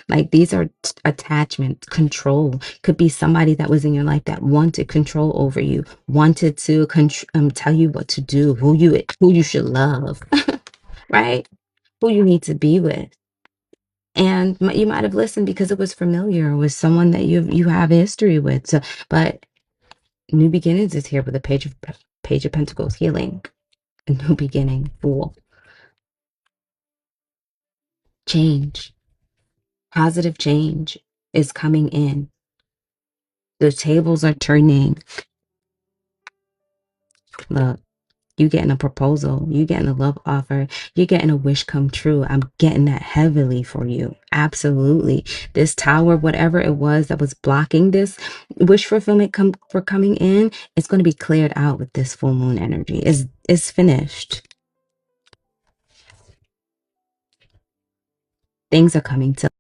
Like these are attachments, control. Could be somebody that was in your life that wanted control over you, wanted to tell you what to do, who you should love, right? Who you need to be with. And you might have listened because it was familiar with someone that you have history with. So, but new beginnings is here with the page of Pentacles, healing, a new beginning, Fool, change, positive change is coming in. The tables are turning. Look, you getting a proposal, you getting a love offer, you're getting a wish come true. I'm getting that heavily for you. Absolutely. This tower, whatever it was that was blocking this wish fulfillment for coming in, it's going to be cleared out with this full moon energy. It's finished. Things are coming to